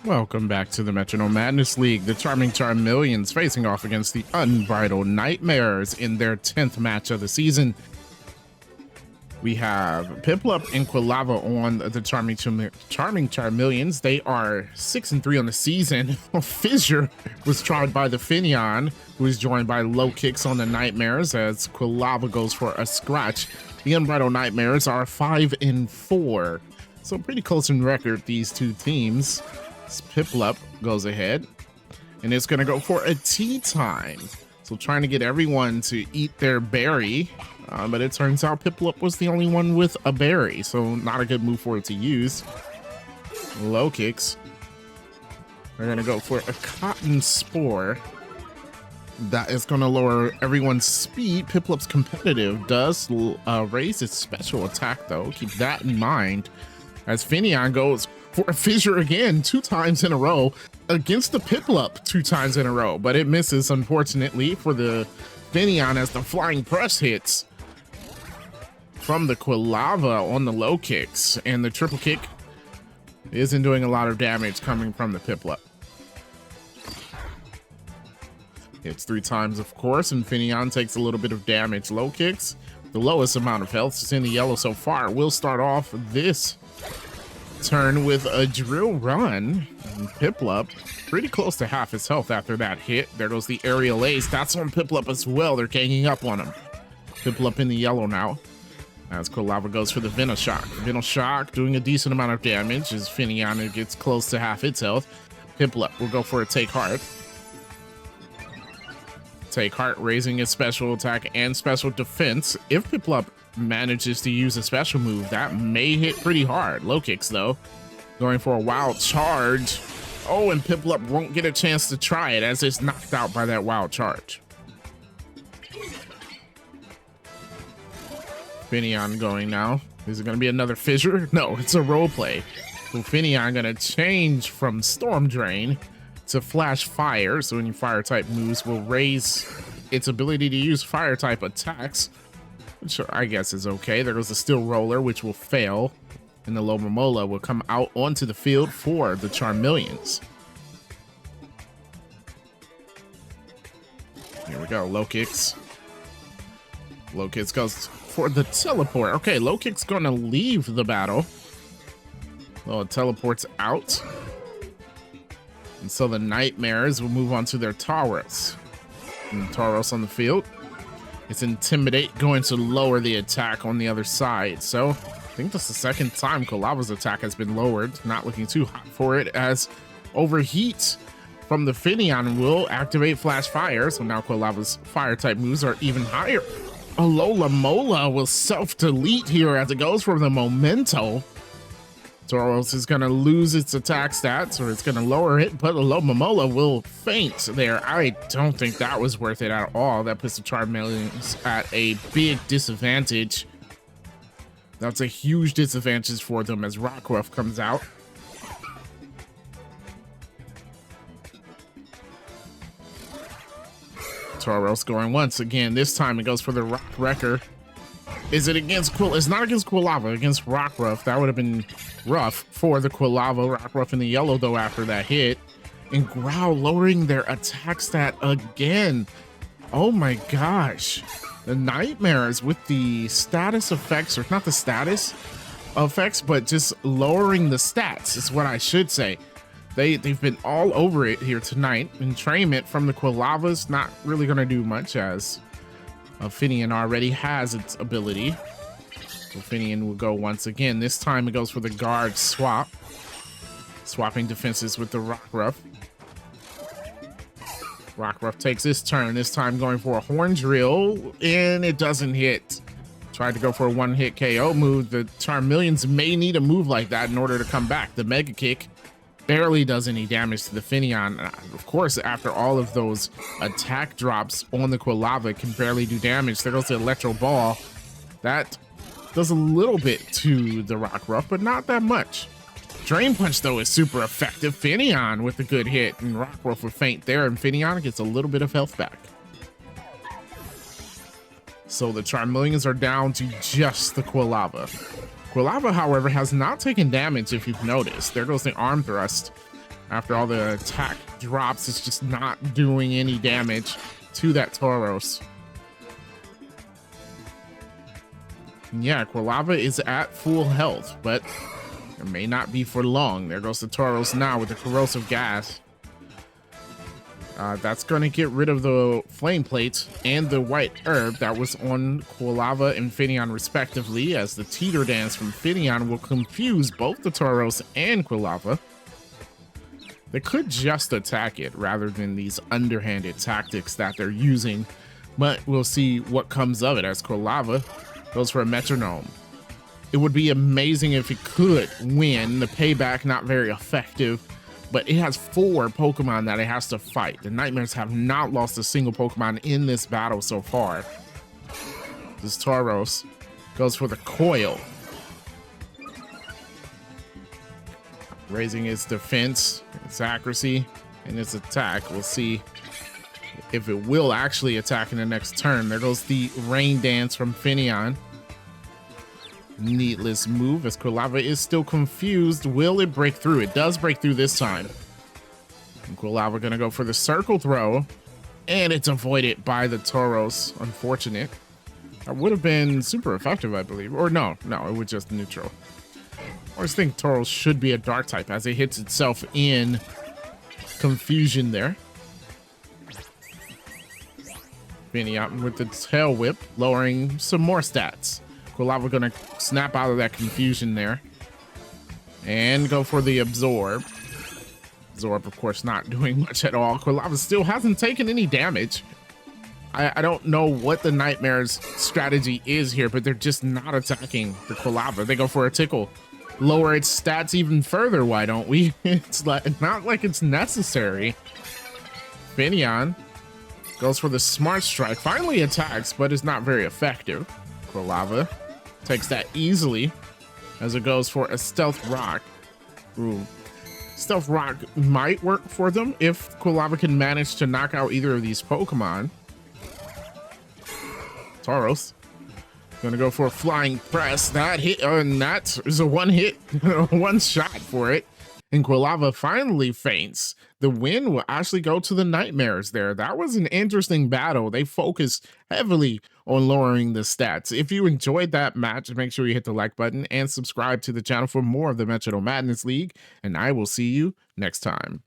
Welcome back to the Metronome Madness League. The Charming Charmeleons facing off against the Unbridled Nightmares in their 10th match of the season. We have Piplup and Quilava on the Charming Charmeleons. They are 6-3 on the season. Fissure was tried by the Finneon, who is joined by Low Kicks on the Nightmares as Quilava goes for a scratch. The Unbridled Nightmares are 5-4. So pretty close in record, these two teams. Piplup goes ahead and it's going to go for a tea time. So trying to get everyone to eat their berry, but it turns out Piplup was the only one with a berry, so not a good move for it to use. Low Kicks. We're going to go for a Cotton Spore. That is going to lower everyone's speed. Piplup's competitive does raise its special attack, though. Keep that in mind as Finneon goes for a Fissure again 2 times in a row against the Piplup 2 times in a row, but it misses, unfortunately, for the Finneon as the Flying Press hits from the Quilava on the Low Kicks, and the Triple Kick isn't doing a lot of damage coming from the Piplup. Hits 3 times, of course, and Finneon takes a little bit of damage. Low Kicks, the lowest amount of health, is in the yellow so far. We'll start off this turn with a Drill Run. And Piplup pretty close to half his health after that hit. There goes the Aerial Ace. That's on Piplup as well. They're ganging up on him. Piplup in the yellow now as Quilava goes for the Venoshock. Venoshock doing a decent amount of damage as Finneon gets close to half its health. Piplup will go for a Take Heart. Take Heart raising his special attack and special defense. If Piplup manages to use a special move, that may hit pretty hard. Low Kicks, though, going for a Wild Charge. Oh, and Piplup won't get a chance to try it as it's knocked out by that Wild Charge. Finneon going now. Is it going to be another Fissure? No, it's a role play. So Finneon going to change from Storm Drain to Flash Fire. So any fire type moves will raise its ability to use fire type attacks, which I guess is okay. There goes the Steel Roller, which will fail, and the Lomomola will come out onto the field for the Charmeleons. Here we go, Low Kicks. Low Kicks goes for the Teleport. Okay, Low Kicks gonna leave the battle. Well, it teleports out. And so the Nightmares will move on to their Tauros. And Tauros on the field. It's Intimidate, going to lower the attack on the other side. So I think that's the second time Quilava's attack has been lowered. Not looking too hot for it as Overheat from the Finneon will activate Flash Fire. So now Quilava's fire type moves are even higher. Alola Mola will self-delete here as it goes for the Memento. Tauros is going to lose its attack stats, or it's going to lower it, but Lomomola will faint there. I don't think that was worth it at all. That puts the Charmeleons at a big disadvantage. That's a huge disadvantage for them as Rockruff comes out. Tauros going once again. This time it goes for the Rock Wrecker. Is it against It's not against Quilava, against Rockruff. That would have been rough for the Quilava. Rockruff in the yellow, though, after that hit. And Growl lowering their attack stat again. Oh my gosh. The Nightmares with the status effects, or not the status effects, but just lowering the stats is what I should say. They've been all over it here tonight. Entrainment from the Quilavas, not really going to do much as Finneon already has its ability. So Finneon will go once again. This time it goes for the Guard Swap. Swapping defenses with the Rockruff. Rockruff takes his turn. This time going for a Horn Drill, and it doesn't hit. Tried to go for a one-hit KO move. The Charmeleons may need a move like that in order to come back. The Mega Kick barely does any damage to the Finneon. Of course, after all of those attack drops on the Quilava, it can barely do damage. There goes the Electro Ball. That does a little bit to the Rockruff, but not that much. Drain Punch, though, is super effective. Finneon with a good hit, and Rockruff will faint there, and Finneon gets a little bit of health back. So the Charmeleons are down to just the Quilava. Quilava, however, has not taken damage, if you've noticed. There goes the Arm Thrust After all the attack drops, it's just not doing any damage to that Tauros. Yeah, Quilava is at full health, but it may not be for long. There goes the Tauros now with the corrosive gas. That's going to get rid of the flame plate and the white herb that was on Quilava and Finneon respectively, as the teeter dance from Finneon will confuse both the Tauros and Quilava. They could just attack it rather than these underhanded tactics that they're using, but we'll see what comes of it as Quilava goes for a Metronome. It would be amazing if it could win. The payback not very effective, but it has 4 Pokemon that it has to fight. The Nightmares have not lost a single Pokemon in this battle so far. This Tauros goes for the Coil, raising its defense, its accuracy, and its attack. We'll see if it will actually attack in the next turn. There goes the Rain Dance from Finneon. Needless move as Quilava is still confused. Will it break through? It does break through this time. And Quilava gonna go for the Circle Throw, and it's avoided by the Tauros. Unfortunate. That would have been super effective, I believe. Or no, it was just neutral. I always think Tauros should be a Dark type as it hits itself in confusion there. Finneon with the Tail Whip, lowering some more stats. Quilava gonna snap out of that confusion there and go for the Absorb. Absorb, of course, not doing much at all. Quilava still hasn't taken any damage. I don't know what the Nightmares strategy is here, but they're just not attacking the Quilava. They go for a Tickle. Lower its stats even further, why don't we? It's like, not like it's necessary. Finneon goes for the Smart Strike. Finally attacks, but is not very effective. Quilava takes that easily as it goes for a Stealth Rock. Ooh. Stealth Rock might work for them if Quilava can manage to knock out either of these Pokemon. Tauros gonna go for a Flying Press. That hit, and that is a one hit, one shot for it. And Quilava finally faints. The win will actually go to the Nightmares there. That was an interesting battle. They focused heavily on lowering the stats. If you enjoyed that match, make sure you hit the like button and subscribe to the channel for more of the Metronome Madness League. And I will see you next time.